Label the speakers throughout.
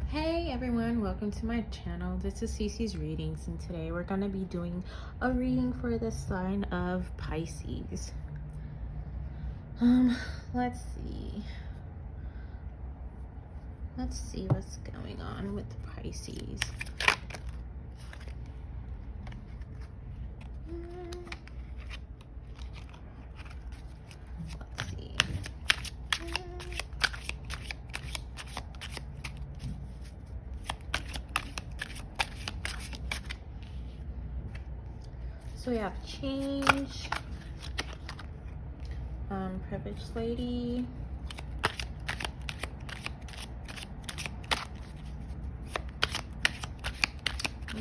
Speaker 1: Hey everyone, welcome to my channel. This is Cece's Readings, and today we're going to be doing a reading for the sign of Pisces. Let's see. Let's see what's going on with Pisces. Let's see. So we have change, privileged lady,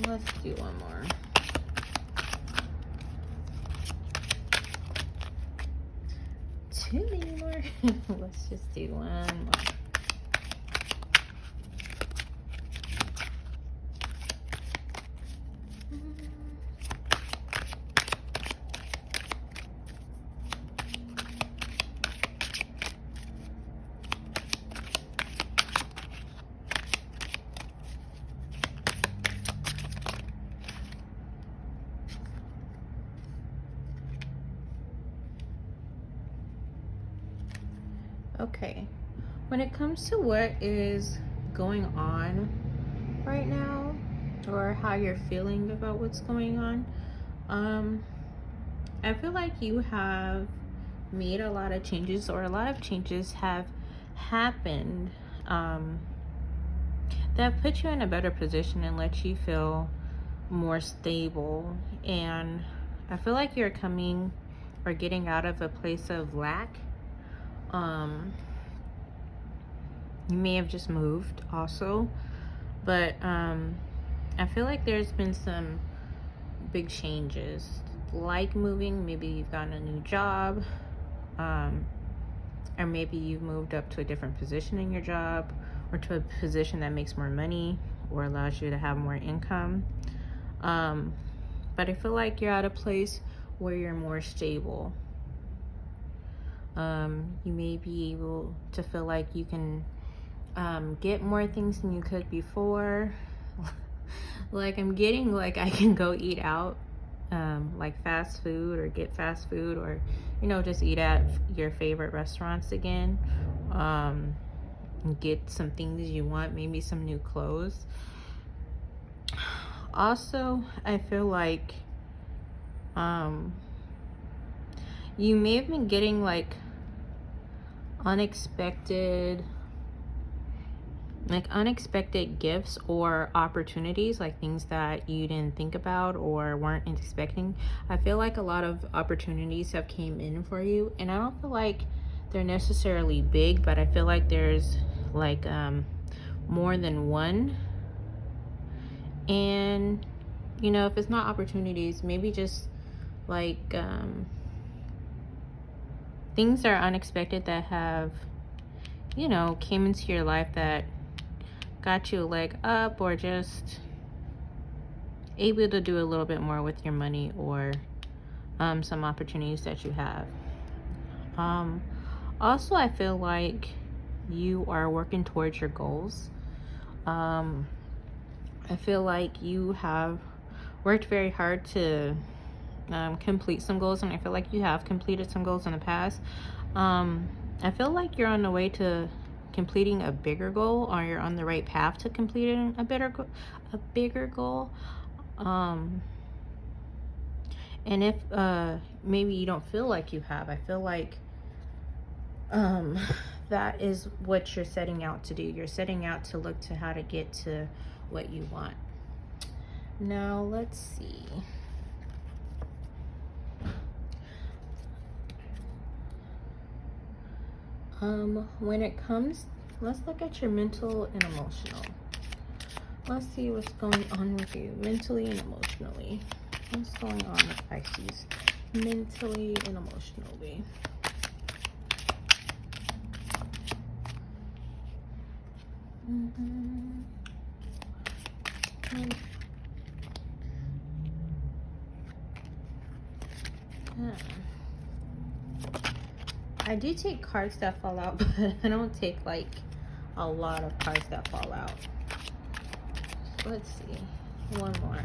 Speaker 1: let's do one more. Too many more. Let's just do one more. Okay, when it comes to what is going on right now, or how you're feeling about what's going on, I feel like you have made a lot of changes, or a lot of changes have happened that put you in a better position and let you feel more stable. And I feel like you're coming or getting out of a place of lack. You may have just moved also, but I feel like there's been some big changes, like moving. Maybe you've gotten a new job, or maybe you've moved up to a different position in your job, or to a position that makes more money or allows you to have more income. But I feel like you're at a place where you're more stable. You may be able to feel like you can get more things than you could before. Like I'm getting like I can go eat out, like fast food, or get fast food, or just eat at your favorite restaurants again, and get some things you want, maybe some new clothes. Also, I feel like you may have been getting like unexpected gifts or opportunities, like things that you didn't think about or weren't expecting. I feel like a lot of opportunities have came in for you, and I don't feel like they're necessarily big, but I feel like there's like more than one. And if it's not opportunities, maybe just like things that are unexpected that have came into your life that got you a leg up, or just able to do a little bit more with your money, or some opportunities that you have. Also, I feel like you are working towards your goals. I feel like you have worked very hard to complete some goals, and I feel like you have completed some goals in the past. I feel like you're on the way to completing a bigger goal, or you're on the right path to completing a bigger goal. And if maybe you don't feel like you have, I feel like that is what you're setting out to do. You're setting out to look to how to get to what you want. Now let's see. When it comes, let's look at your mental and emotional. Let's see what's going on with you mentally and emotionally. What's going on with Pisces mentally and emotionally? I do take cards that fall out, but I don't take like a lot of cards that fall out. Let's see. One more.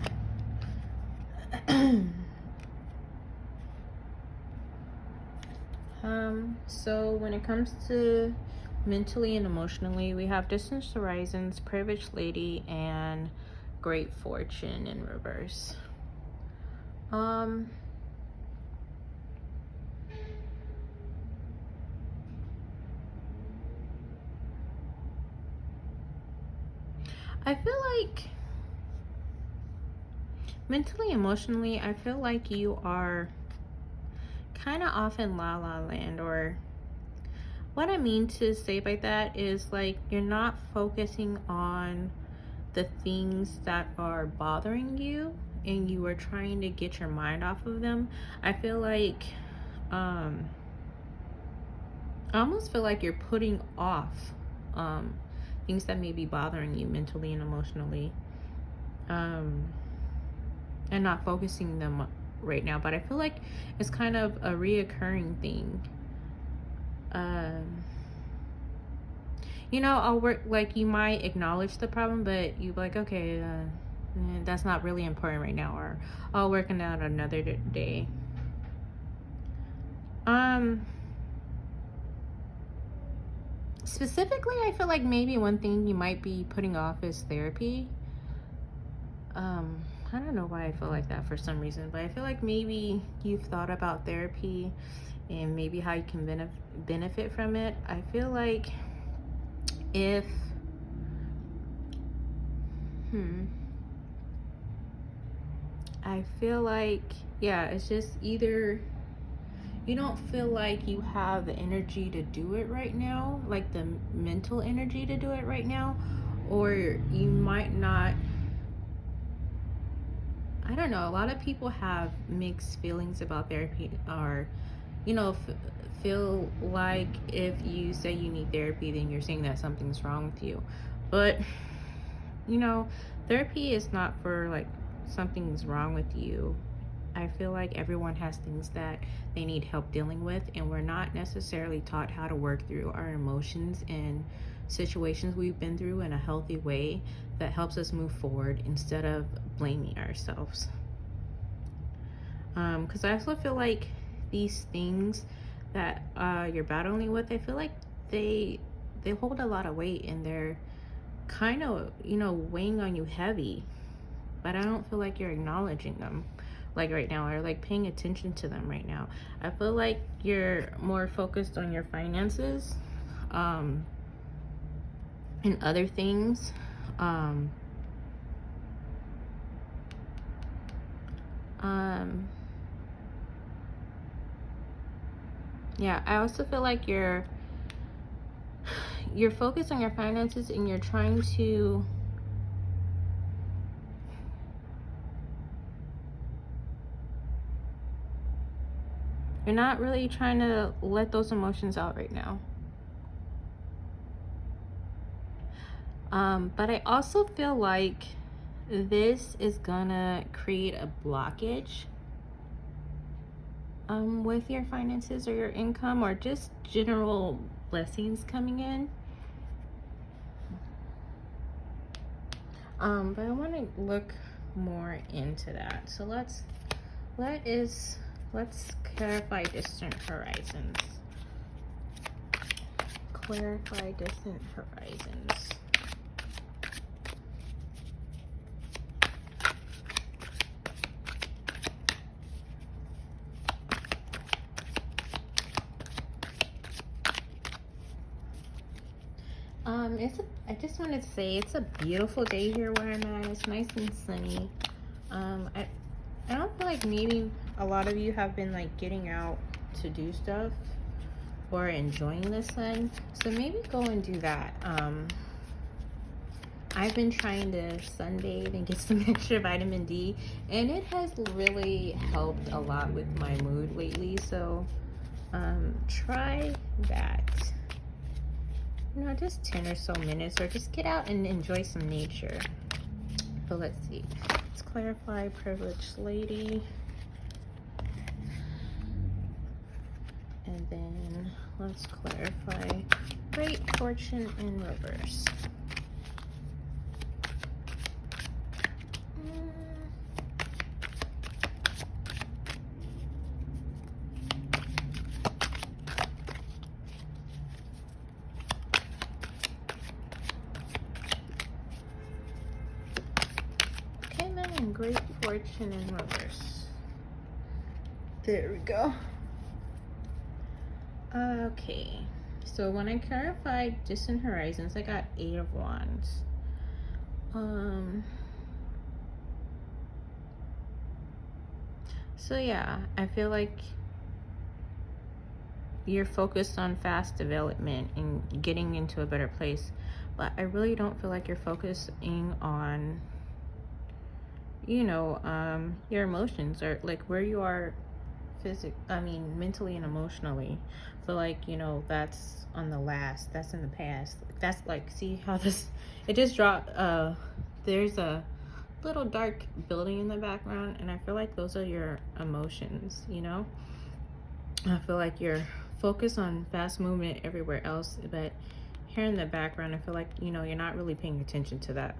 Speaker 1: So when it comes to mentally and emotionally, we have Distant Horizons, Privileged Lady, and Great Fortune in reverse. I feel like mentally, emotionally, I feel like you are kind of off in la la land, or what I mean to say by that is like you're not focusing on the things that are bothering you and you are trying to get your mind off of them. I feel like I almost feel like you're putting off things that may be bothering you mentally and emotionally, and not focusing them right now. But I feel like it's kind of a reoccurring thing. You know, I'll work, like, you might acknowledge the problem, but you be like, okay, that's not really important right now, or I'll work on that another day. Specifically, I feel like maybe one thing you might be putting off is therapy. I don't know why I feel like that for some reason, but I feel like maybe you've thought about therapy and maybe how you can benefit from it. I feel like if I feel like, yeah, it's just either you don't feel like you have the energy to do it right now, like the mental energy to do it right now, or you might not. I don't know. A lot of people have mixed feelings about therapy, or, you know, feel like if you say you need therapy, then you're saying that something's wrong with you. But, you know, therapy is not for like something's wrong with you. I feel like everyone has things that they need help dealing with, and we're not necessarily taught how to work through our emotions and situations we've been through in a healthy way that helps us move forward instead of blaming ourselves. Because I also feel like these things that you're battling with, I feel like they hold a lot of weight, and they're kind of, you know, weighing on you heavy, but I don't feel like you're acknowledging them like right now, or like paying attention to them right now. I feel like you're more focused on your finances and other things. Yeah, I also feel like you're focused on your finances, and you're trying to you're not really trying to let those emotions out right now. But I also feel like this is gonna create a blockage with your finances or your income, or just general blessings coming in. But I want to look more into that. So let's clarify Distant Horizons. Clarify Distant Horizons. I just wanted to say it's a beautiful day here where I'm at. It's nice and sunny. I don't feel like maybe a lot of you have been like getting out to do stuff or enjoying the sun, so maybe go and do that. I've been trying to sunbathe and get some extra vitamin D, and it has really helped a lot with my mood lately, so try that. You know, just 10 or so minutes, or just get out and enjoy some nature. But let's see. Let's clarify Privileged Lady. And then let's clarify great fortune in reverse. Okay, then great fortune in reverse. There we go. Okay, so when I clarified distant horizons, I got 8 of Wands. So yeah, I feel like you're focused on fast development and getting into a better place, but I really don't feel like you're focusing on, you know, your emotions, or like where you are mentally and emotionally. But like, you know, that's that's in the past. That's like, see how this, it just dropped, there's a little dark building in the background, and I feel like those are your emotions, you know? I feel like you're focused on fast movement everywhere else, but here in the background, I feel like, you know, you're not really paying attention to that.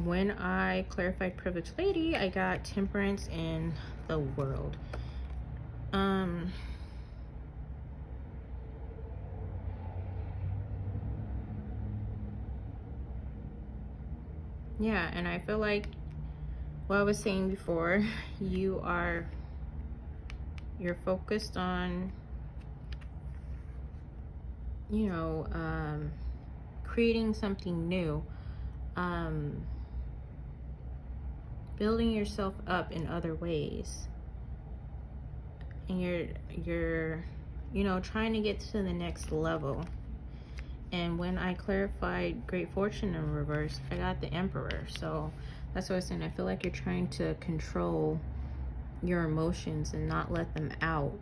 Speaker 1: When I clarified privileged lady, I got temperance in the world. Yeah, and I feel like what I was saying before, you're focused on, you know, creating something new, building yourself up in other ways, and you're you know, trying to get to the next level. And when I clarified great fortune in reverse, I got the Emperor. So that's what I was saying. I feel like you're trying to control your emotions and not let them out.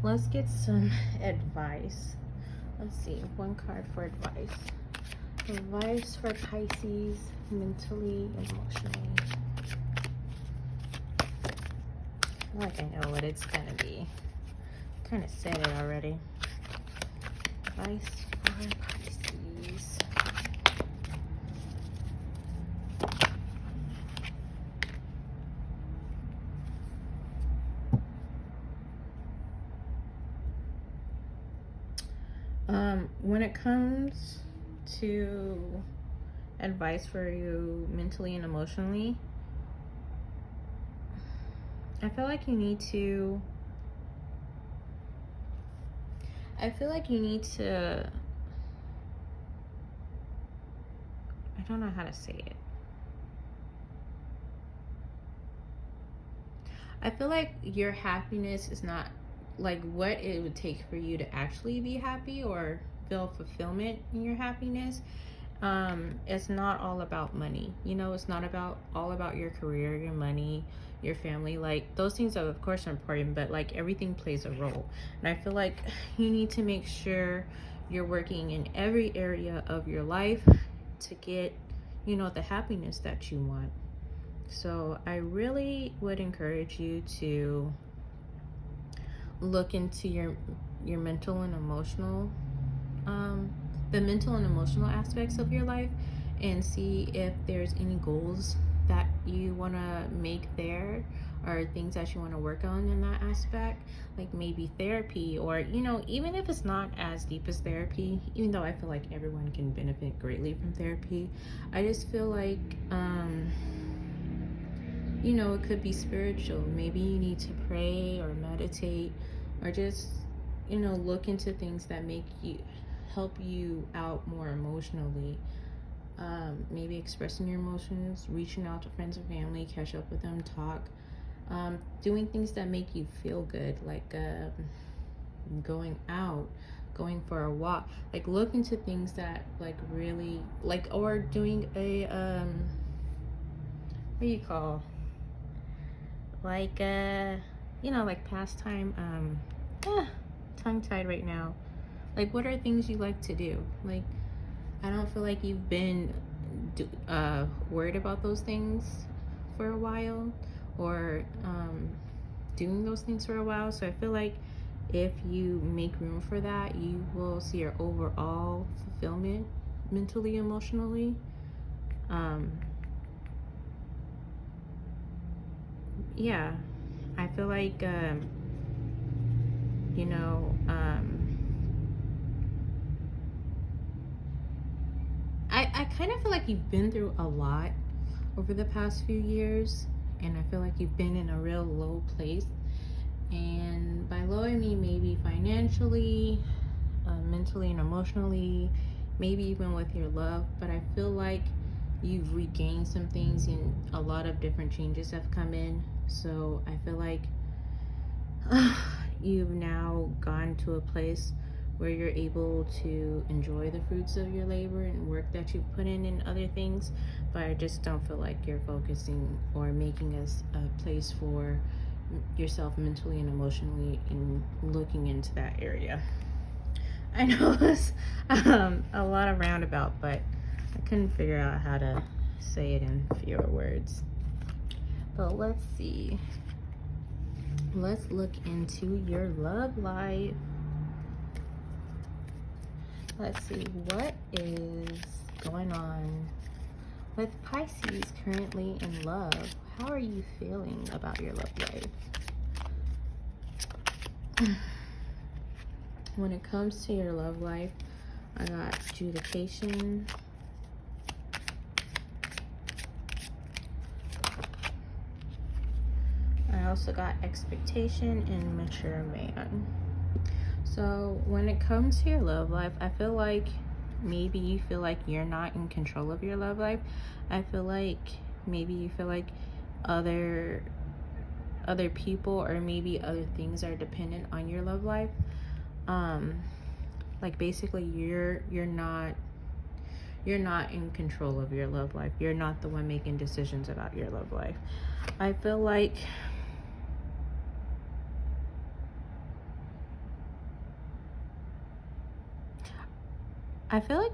Speaker 1: Let's get some advice. Let's see, one card for advice. Advice for Pisces, mentally, emotionally. I feel like I know what it's gonna be. Kind of said it already. Advice for Pisces. When it comes to advice for you mentally and emotionally, I feel like you need to I don't know how to say it. I feel like your happiness is not like what it would take for you to actually be happy or feel fulfillment in your happiness. It's not all about money, you know. It's not about all about your career, your money, your family. Like, those things are of course important, but like everything plays a role. And I feel like you need to make sure you're working in every area of your life to get, you know, the happiness that you want. So I really would encourage you to look into your mental and emotional, the mental and emotional aspects of your life, and see if there's any goals that you want to make there, or things that you want to work on in that aspect, like maybe therapy, or, you know, even if it's not as deep as therapy, even though I feel like everyone can benefit greatly from therapy, I just feel like, you know, it could be spiritual. Maybe you need to pray or meditate, or just, you know, look into things that help you out more emotionally. Maybe expressing your emotions, reaching out to friends and family, catch up with them, talk, doing things that make you feel good, like going out, going for a walk. Like, look into things that like really like, or doing a what do you call, like you know, like pastime, tongue tied right now. Like, what are things you like to do? Like, I don't feel like you've been worried about those things for a while, or doing those things for a while. So I feel like if you make room for that, you will see your overall fulfillment mentally, emotionally. Yeah, I feel like, you know, I kind of feel like you've been through a lot over the past few years, and I feel like you've been in a real low place. And by low, I mean maybe financially, mentally, and emotionally, maybe even with your love. But I feel like you've regained some things, and a lot of different changes have come in. So I feel like you've now gone to a place where you're able to enjoy the fruits of your labor and work that you put in other things. But I just don't feel like you're focusing or making a place for yourself mentally and emotionally in looking into that area. I know it's a lot of roundabout, but I couldn't figure out how to say it in fewer words. But let's see. Let's look into your love life. Let's see, what is going on with Pisces currently in love? How are you feeling about your love life? When it comes to your love life, I got adjudication. I also got expectation and mature man. So when it comes to your love life, I feel like maybe you feel like you're not in control of your love life. I feel like maybe you feel like other people or maybe other things are dependent on your love life. Like basically you're not in control of your love life. You're not the one making decisions about your love life. I feel like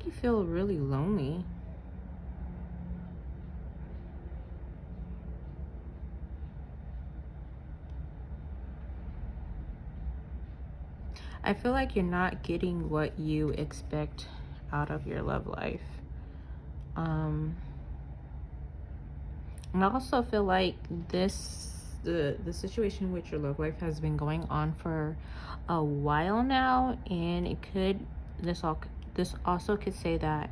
Speaker 1: you feel really lonely. I feel like you're not getting what you expect out of your love life. And I also feel like the situation with your love life has been going on for a while now, and it could this also could say that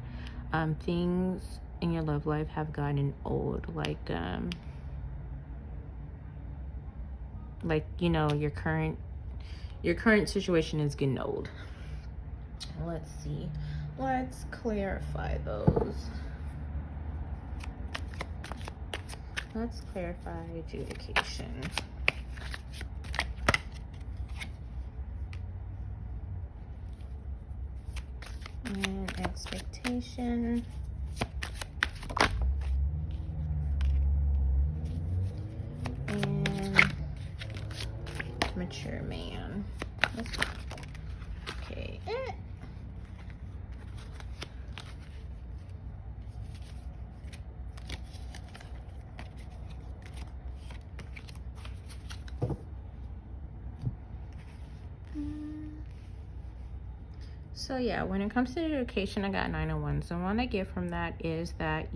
Speaker 1: things in your love life have gotten old, like you know, your current situation is getting old. Let's see, let's clarify those. Let's clarify adjudication. And expectation. And mature man. Okay. So yeah, when it comes to education, I got 9 of Wands. So what I get from that is that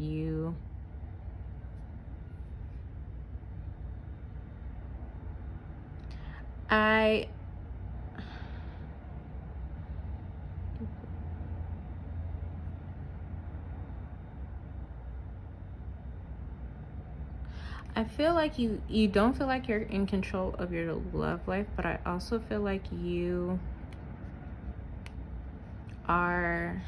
Speaker 1: I feel like you don't feel like you're in control of your love life, but I also feel like you are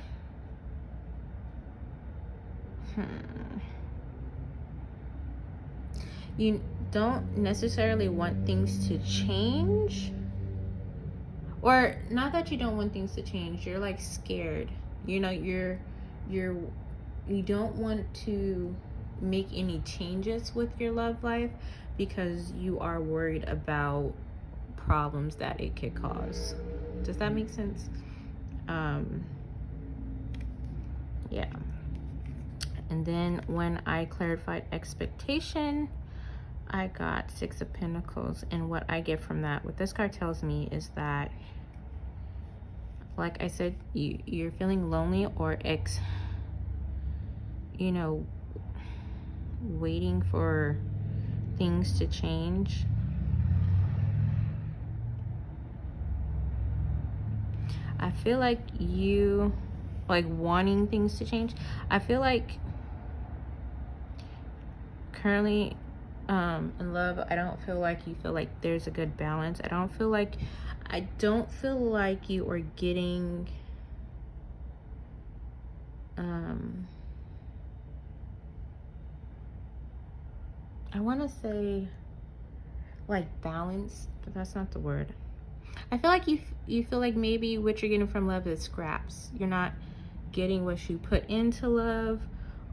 Speaker 1: you don't necessarily want things to change, or not that you don't want things to change, you're like scared, you know, you don't want to make any changes with your love life because you are worried about problems that it could cause. Does that make sense? Yeah. And then when I clarified expectation, I got Six of Pentacles, and what I get from that, what this card tells me is that, like I said, you're feeling lonely, or you know, waiting for things to change. I feel like you, like, wanting things to change. I feel like currently in love, I don't feel like you feel like there's a good balance. I don't feel like you are getting I want to say like balance, but that's not the word. I feel like you feel like maybe what you're getting from love is scraps. You're not getting what you put into love,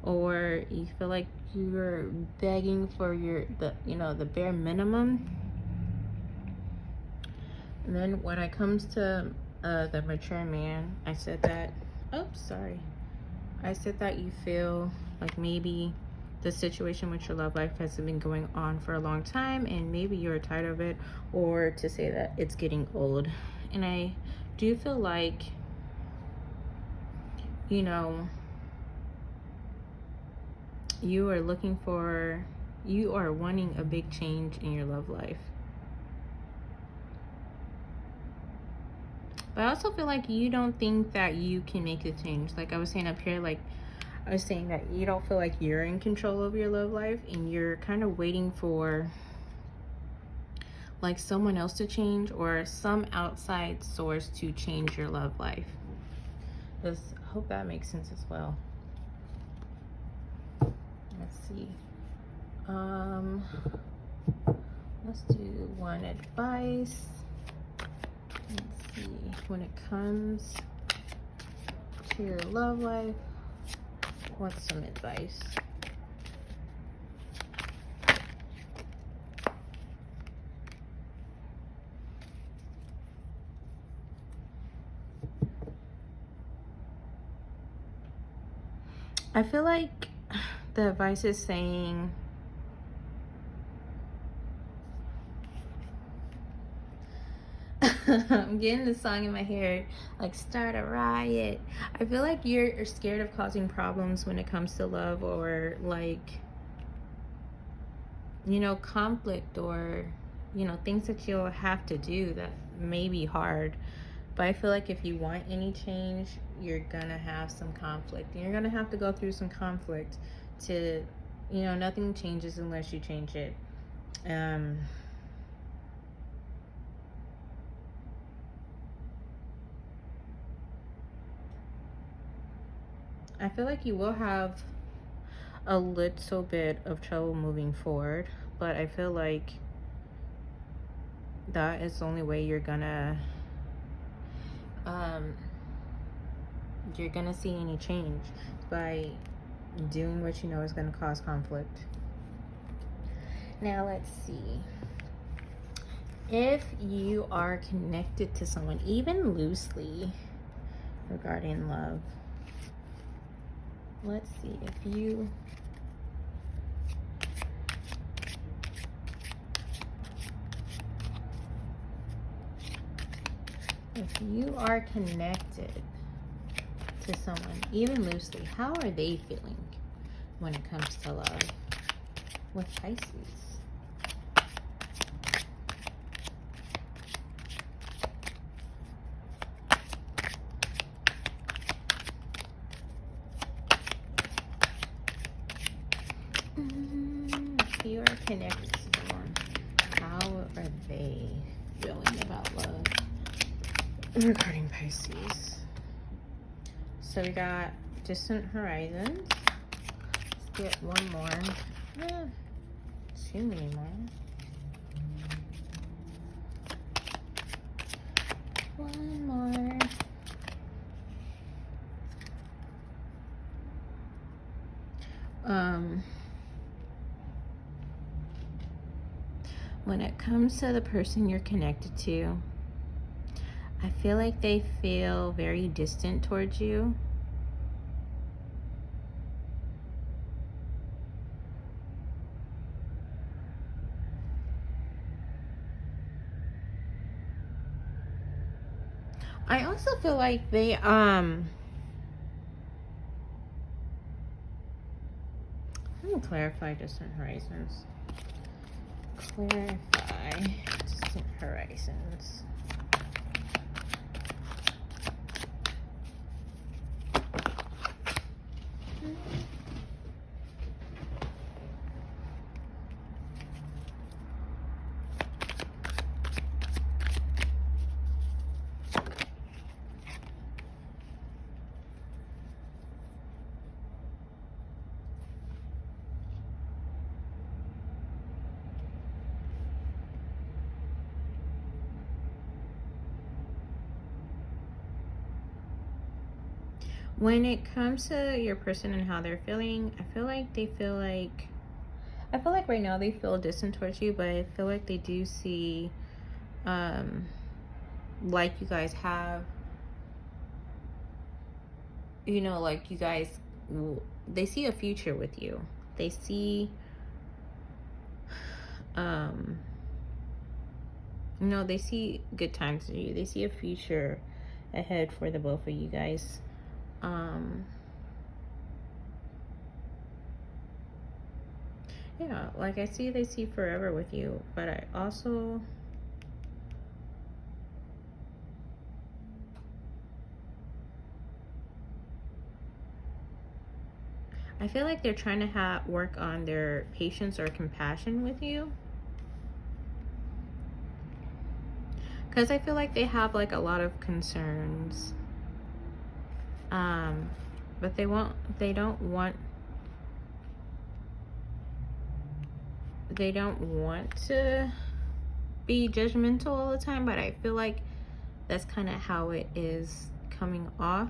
Speaker 1: or you feel like you're begging for the bare minimum. And then when it comes to the mature man, I said that you feel like maybe the situation with your love life has been going on for a long time, and maybe you're tired of it, or to say that it's getting old. And I do feel like, you know, you are wanting a big change in your love life. But I also feel like you don't think that you can make the change. Like I was saying up here, like I was saying that you don't feel like you're in control of your love life, and you're kind of waiting for like someone else to change, or some outside source to change your love life. I hope that makes sense as well. Let's see. Let's do one advice. Let's see. When it comes to your love life, what's some advice? I feel like the advice is saying, I'm getting the song in my head, like start a riot. I feel like you're scared of causing problems when it comes to love, or like, you know, conflict, or, you know, things that you'll have to do that may be hard. But I feel like if you want any change, you're gonna have some conflict, and you're gonna have to go through some conflict to, you know, nothing changes unless you change it. I feel like you will have a little bit of trouble moving forward, but I feel like that is the only way you're gonna see any change, by doing what you know is going to cause conflict. Now let's see. If you are connected to someone, even loosely, regarding love, let's see. If you are connected to someone, even loosely, how are they feeling when it comes to love with Pisces? If you are connected to someone, how are they feeling about love regarding Pisces? So we got distant horizons. Let's get one more. Too many more. One more. When it comes to the person you're connected to, I feel like they feel very distant towards you. I also feel like they let me clarify distant horizons. Clarify distant horizons. When it comes to your person and how they're feeling, I feel like right now they feel distant towards you, but I feel like they do see like you guys have, you know, like you guys, they see a future with you. They see you know, they see good times with you. They see a future ahead for the both of you guys. Yeah, like I see they see forever with you, but I also I feel like they're trying to work on their patience or compassion with you, because I feel like they have like a lot of concerns, but they don't want to be judgmental all the time, but I feel like that's kind of how it is coming off.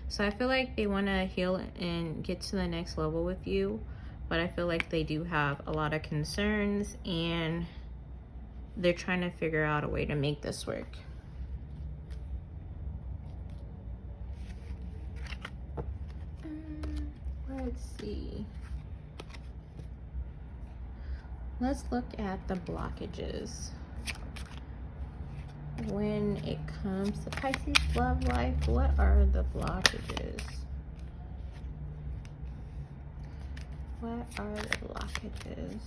Speaker 1: So I feel like they want to heal and get to the next level with you, but I feel like they do have a lot of concerns and they're trying to figure out a way to make this work. Let's see. Let's look at the blockages. When it comes to Pisces love life, what are the blockages? What are the blockages?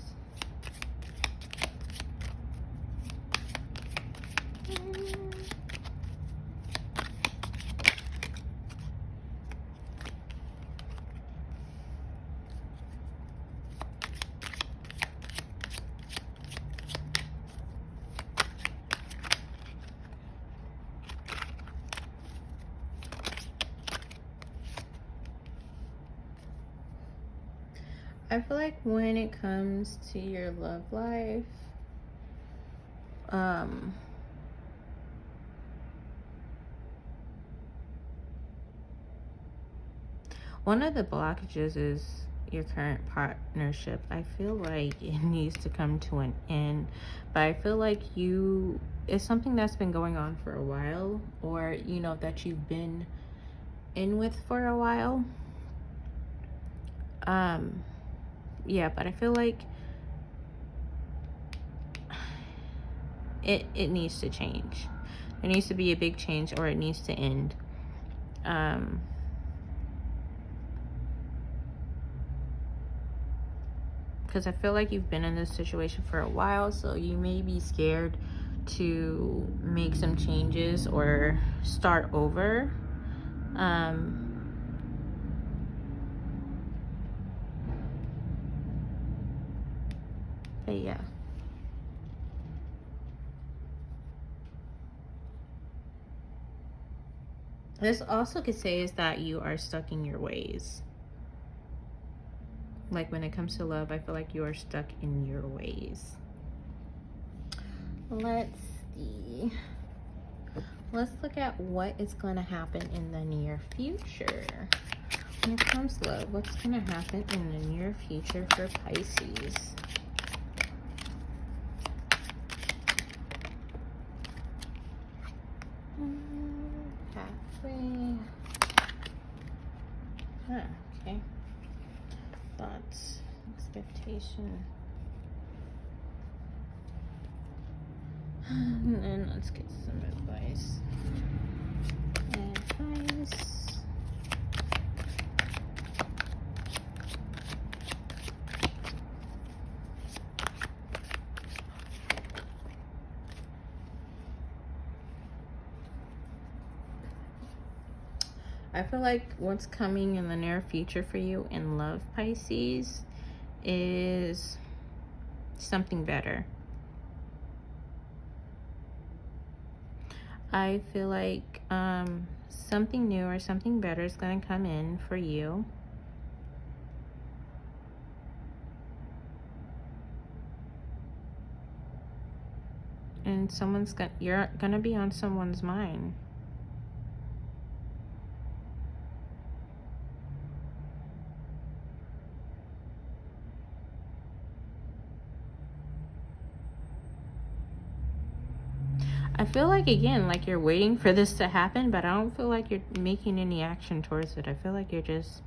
Speaker 1: I feel like when it comes to your love life, one of the blockages is your current partnership. I feel like it needs to come to an end, but I feel like it's something that's been going on for a while, or you know, that you've been in with for a while. Yeah, but I feel like it needs to change. There needs to be a big change, or it needs to end. Because I feel like you've been in this situation for a while, so you may be scared to make some changes or start over. But yeah. This also could say is that you are stuck in your ways. Like when it comes to love, I feel like you are stuck in your ways. Let's see. Let's look at what is going to happen in the near future. When it comes to love, what's going to happen in the near future for Pisces? Halfway. Okay. information. And then let's get some advice. I feel like what's coming in the near future for you in love, Pisces, is something better. I feel like something new or something better is going to come in for you. And you're going to be on someone's mind. I feel like, again, like you're waiting for this to happen, but I don't feel like you're making any action towards it. I feel like you're just,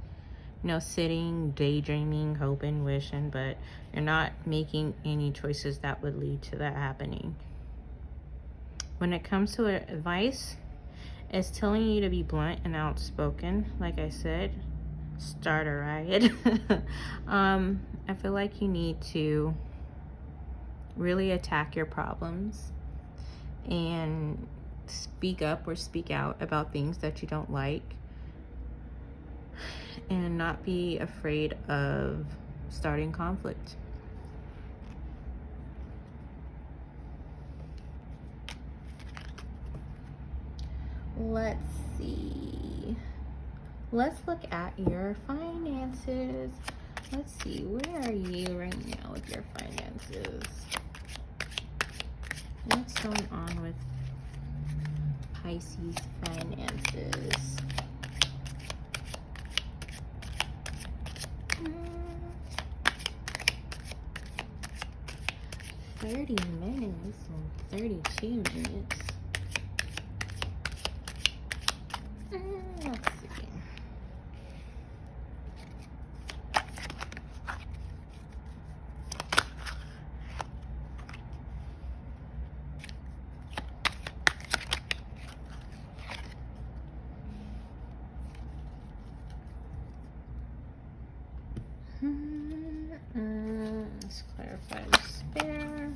Speaker 1: you know, sitting, daydreaming, hoping, wishing, but you're not making any choices that would lead to that happening. When it comes to advice, it's telling you to be blunt and outspoken. Like I said, start a riot. I feel like you need to really attack your problems and speak up or speak out about things that you don't like, and not be afraid of starting conflict. Let's see. Let's look at your finances. Let's see, where are you right now with your finances? What's going on with Pisces finances? Mm. 30 minutes and 32 minutes. Let's see. Let's clarify the spare.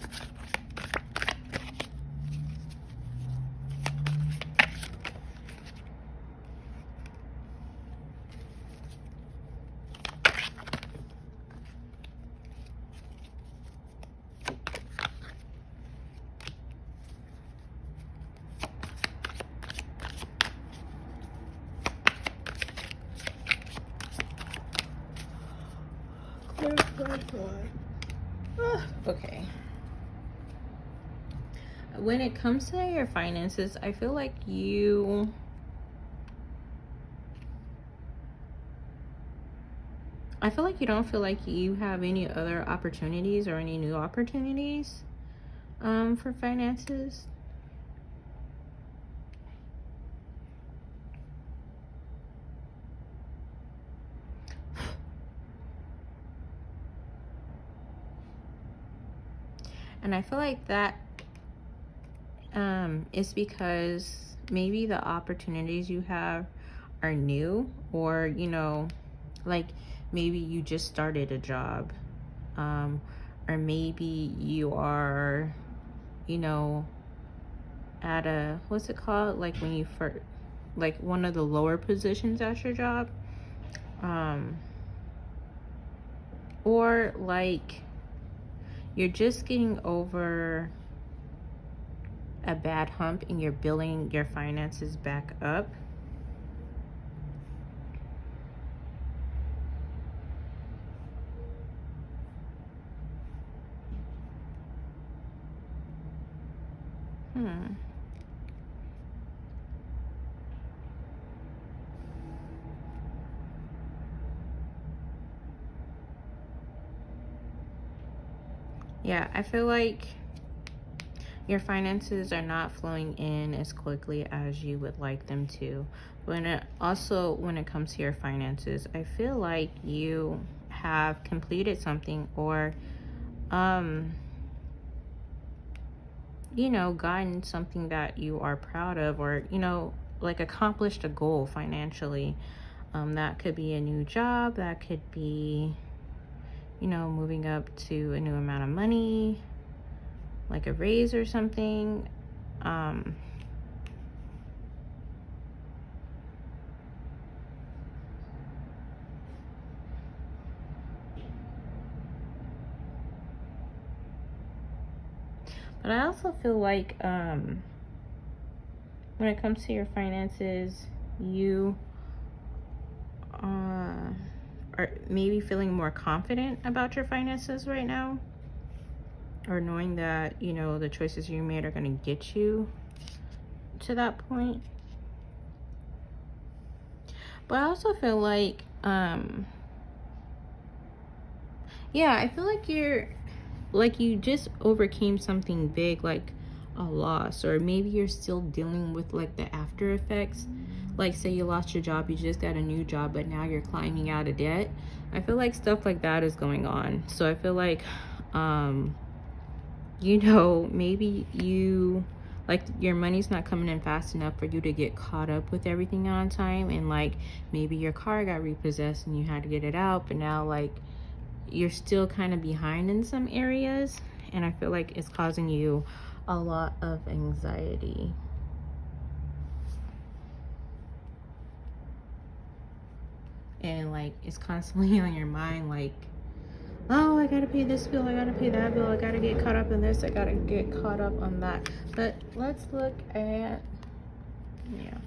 Speaker 1: Okay. When it comes to your finances, I feel like you don't feel like you have any other opportunities or any new opportunities for finances. And I feel like that is because maybe the opportunities you have are new, or, you know, like maybe you just started a job, or maybe you are, you know, at a, what's it called? Like when you first, like one of the lower positions at your job, or like you're just getting over a bad hump and you're building your finances back up. Yeah, I feel like your finances are not flowing in as quickly as you would like them to. When it comes to your finances, I feel like you have completed something, or you know, gotten something that you are proud of, or, you know, like accomplished a goal financially. That could be a new job, that could be, you know, moving up to a new amount of money, like a raise or something. But I also feel like when it comes to your finances, you are maybe feeling more confident about your finances right now, or knowing that, you know, the choices you made are going to get you to that point. But I also feel like yeah, I feel like you just overcame something big, like a loss, or maybe you're still dealing with like the after effects. Like, say you lost your job, you just got a new job, but now you're climbing out of debt. I feel like stuff like that is going on. So I feel like you know, maybe you, like, your money's not coming in fast enough for you to get caught up with everything on time, and like maybe your car got repossessed and you had to get it out, but now like you're still kind of behind in some areas, and I feel like it's causing you a lot of anxiety. And like it's constantly on your mind, like, oh, I gotta pay this bill, I gotta pay that bill, I gotta get caught up in this, I gotta get caught up on that. But let's look at, yeah,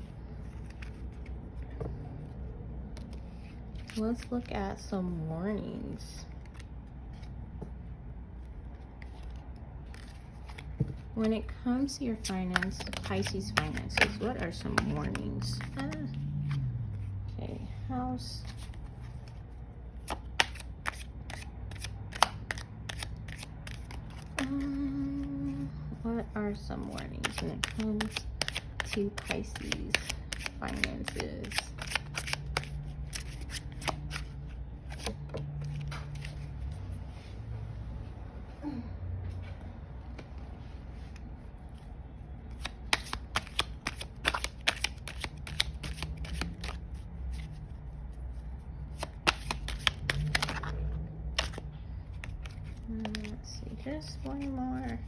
Speaker 1: let's look at some warnings. When it comes to your Pisces finances, what are some warnings? Okay, house. What are some warnings when it comes to Pisces finances? Let's see, just one more.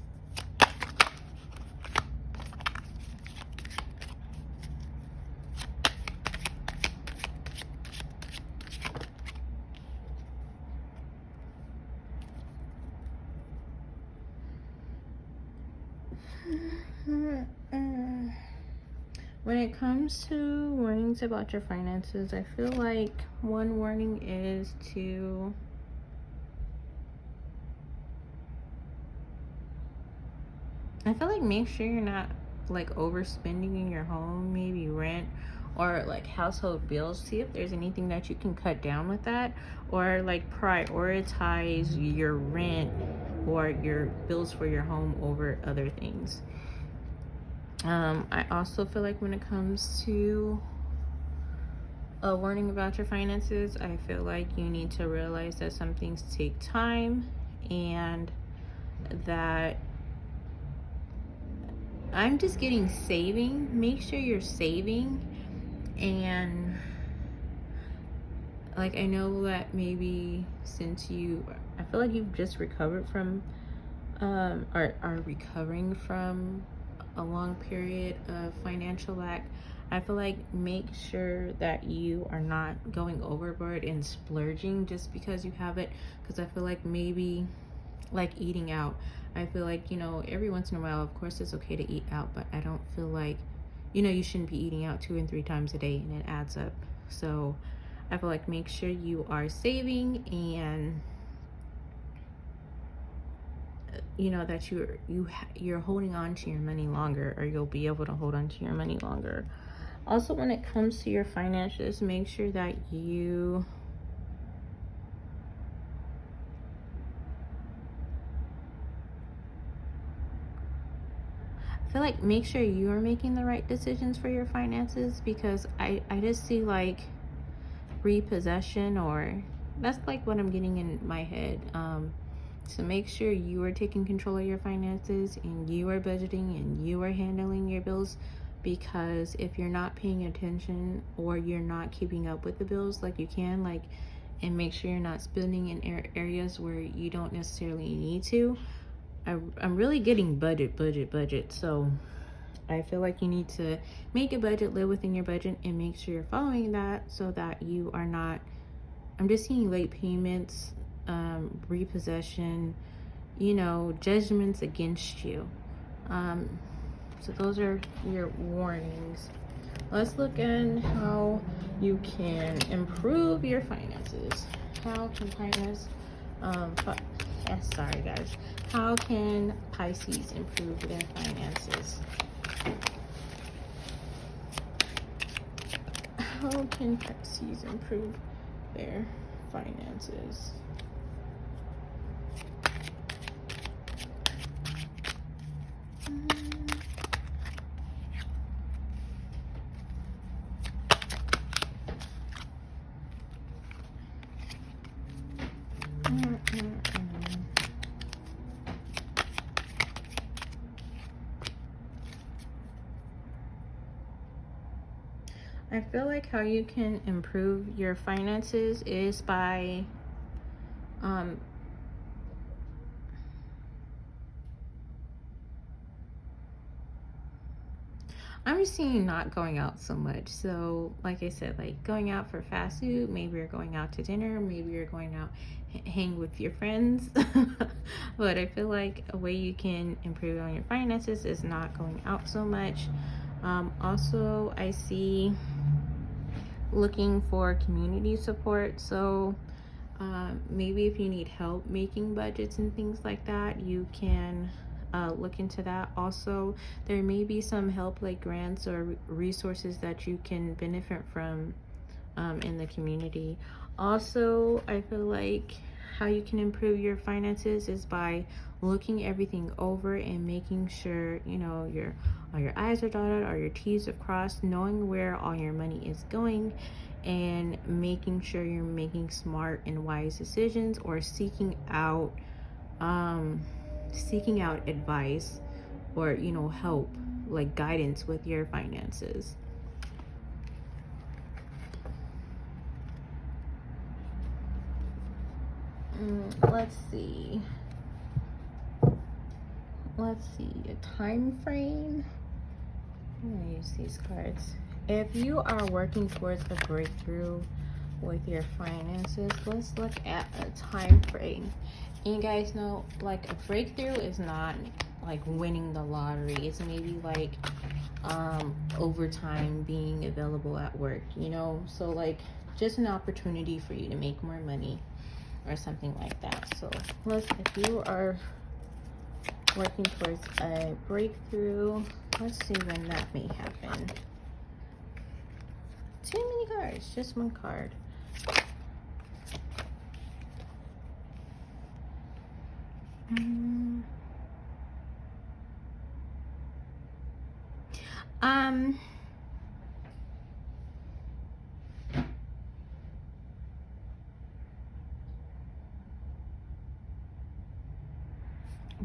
Speaker 1: When it comes to warnings about your finances, I feel like one warning is to make sure you're not like overspending in your home, maybe rent or like household bills. See if there's anything that you can cut down with that, or like prioritize your rent or your bills for your home over other things. I also feel like when it comes to a warning about your finances, I feel like you need to realize that some things take time, and that I'm just getting saving. Make sure you're saving. And like, I know that maybe since I feel like you've just recovered from or are recovering from a long period of financial lack. I feel like make sure that you are not going overboard and splurging just because you have it. Because I feel like maybe like eating out, I feel like, you know, every once in a while, of course it's okay to eat out, but I don't feel like, you know, you shouldn't be eating out 2 and 3 times a day, and it adds up. So I feel like make sure you are saving, and you know that you're holding on to your money longer, or you'll be able to hold on to your money longer. Also, when it comes to your finances, make sure that you make sure you are making the right decisions for your finances, because I just see like repossession, or that's like what I'm getting in my head. So make sure you are taking control of your finances and you are budgeting and you are handling your bills, because if you're not paying attention or you're not keeping up with the bills like you can, like, and make sure you're not spending in areas where you don't necessarily need to. I'm really getting budget. So I feel like you need to make a budget, live within your budget, and make sure you're following that so that you are not, I'm just seeing late payments, repossession, judgments against you. So those are your warnings. Let's look at how you can improve your finances. How can sorry guys. How can Pisces improve their finances? How can Pisces improve their finances? I feel like how you can improve your finances is by I'm just seeing not going out so much. So like I said, like going out for fast food, maybe you're going out to dinner, maybe you're going out hang with your friends. But I feel like a way you can improve on your finances is not going out so much. Also, I see looking for community support. So maybe if you need help making budgets and things like that, you can look into that. Also, there may be some help like grants or resources that you can benefit from in the community. Also, I feel like how you can improve your finances is by looking everything over and making sure all your I's are dotted, all your T's are crossed, knowing where all your money is going, and making sure you're making smart and wise decisions, or seeking out advice or help, like guidance with your finances. Let's see a time frame. I'm gonna use these cards. If you are working towards a breakthrough with your finances, let's look at a time frame. And you guys know, like, a breakthrough is not like winning the lottery. It's maybe like overtime being available at work, so like just an opportunity for you to make more money or something like that. So if you are working towards a breakthrough, let's see when that may happen. Too many cards, just one card.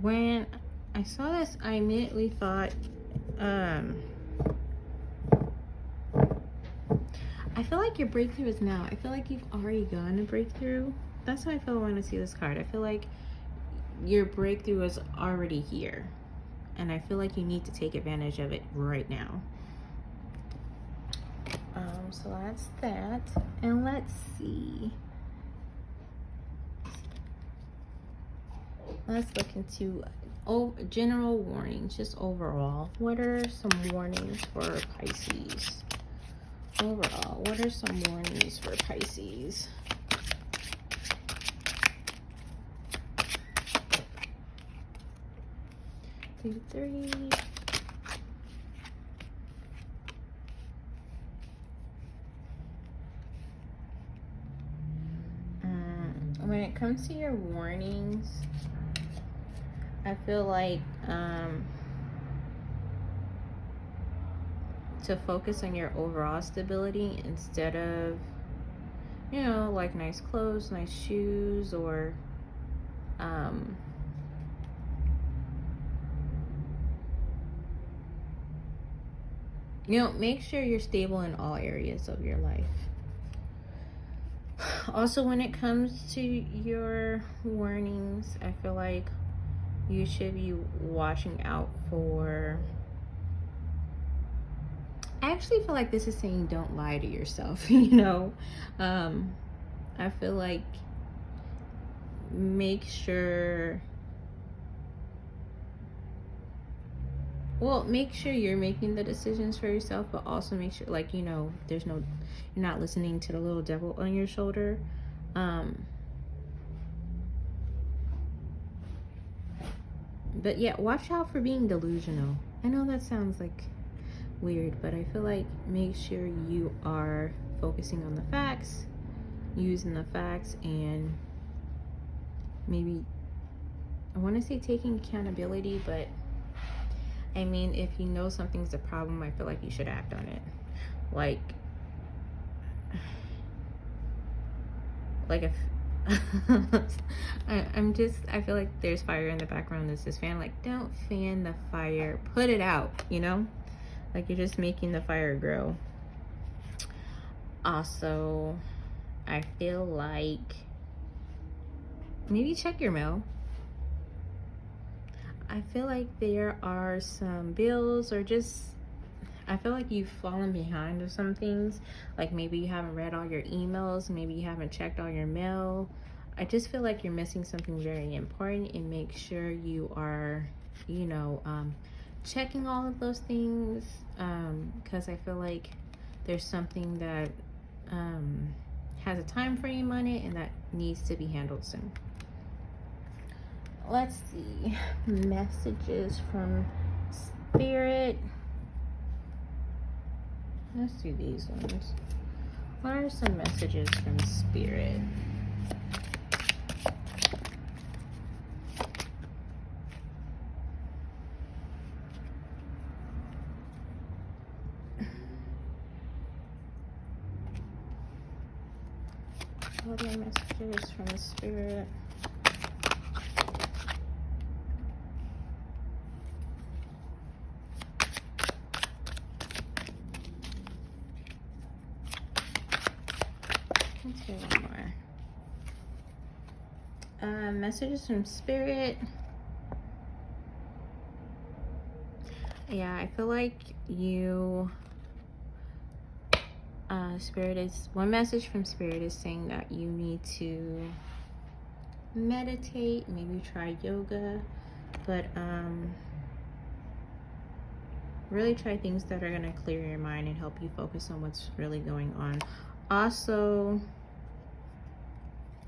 Speaker 1: When I saw this, I immediately thought, I feel like your breakthrough is now. I feel like you've already gotten a breakthrough. That's how I feel when I see this card. I feel like your breakthrough is already here, and I feel like you need to take advantage of it right now. So that's that. And let's see. Let's look into general warnings, just overall. What are some warnings for Pisces? Overall, what are some warnings for Pisces? Three. When it comes to your warnings, I feel like to focus on your overall stability instead of you know, like nice clothes, nice shoes, or you know, make sure you're stable in all areas of your life. Also, when it comes to your warnings, I feel like you should be watching out for, I actually feel like this is saying don't lie to yourself. You know, I feel like make sure, well, make sure you're making the decisions for yourself, but also make sure, like, you know, there's no, you're not listening to the little devil on your shoulder. But yeah, watch out for being delusional. I know that sounds like weird, but I feel like make sure you are focusing on the facts, using the facts, and maybe, I want to say taking accountability, but I mean, if you know something's a problem, I feel like you should act on it. Like if I feel like there's fire in the background. There's this fan, like, don't fan the fire, put it out, you know? Like, you're just making the fire grow. Also, I feel like maybe check your mail. I feel like there are some bills, or just, I feel like you've fallen behind with some things. Like maybe you haven't read all your emails, maybe you haven't checked all your mail. I just feel like you're missing something very important, and make sure you are, you know, checking all of those things, because I feel like there's something that has a time frame on it and that needs to be handled soon. Let's see, messages from Spirit. Let's do these ones. What are some messages from Spirit? What are messages from Spirit? Let's do one more. Messages from Spirit. Yeah, I feel like you, Spirit is, one message from Spirit is saying that you need to meditate, maybe try yoga, but really try things that are going to clear your mind and help you focus on what's really going on. Also,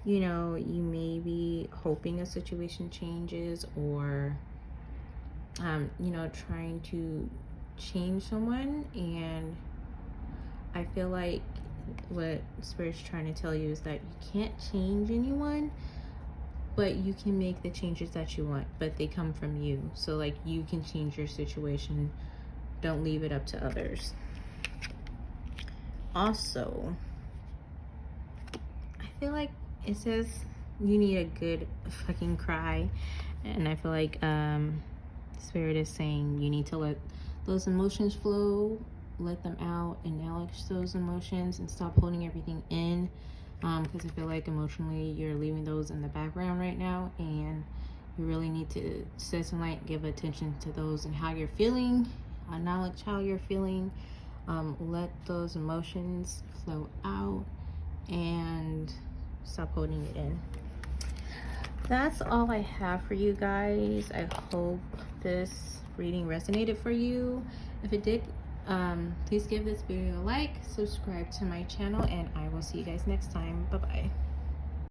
Speaker 1: you know, you may be hoping a situation changes, or you know, trying to change someone, and I feel like what Spirit's trying to tell you is that you can't change anyone, but you can make the changes that you want, but they come from you. So like, you can change your situation, don't leave it up to others. Also, I feel like it says you need a good fucking cry, and I feel like Spirit is saying you need to let those emotions flow, let them out, acknowledge those emotions, and stop holding everything in, because I feel like emotionally you're leaving those in the background right now, and you really need to set some light, give attention to those and how you're feeling, acknowledge how you're feeling, let those emotions flow out, and stop holding it in. That's all I have for you guys. I hope this reading resonated for you. If it did, please give this video a like, subscribe to my channel, and I will see you guys next time. Bye bye.